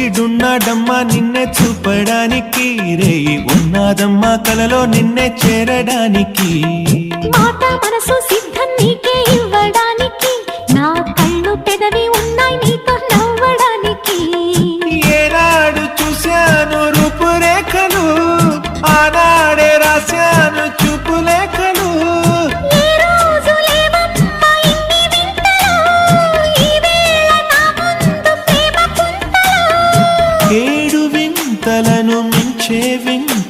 సూర్యుడున్నాడమ్మా నిన్నే చూపడానికి, రేయి ఉన్నాదమ్మా కలలో నిన్నే చేరడానికి. మాట మనసు సిద్ధం నీకే ఇవ్వడానికి, నా కళ్ళు పెదవి ఉన్నాయి నీతో నవ్వడానికి. ఏనాడు చూశాను రూపురేఖలు, ఆనాడే రాశాను చూపులేఖలు. ఏ రోజు లేవమ్మా ఇన్ని వింతలు, ఈ వేళ నా ముందు ప్రేమ పుంతలు. ఏడు వింతలను మించే వింత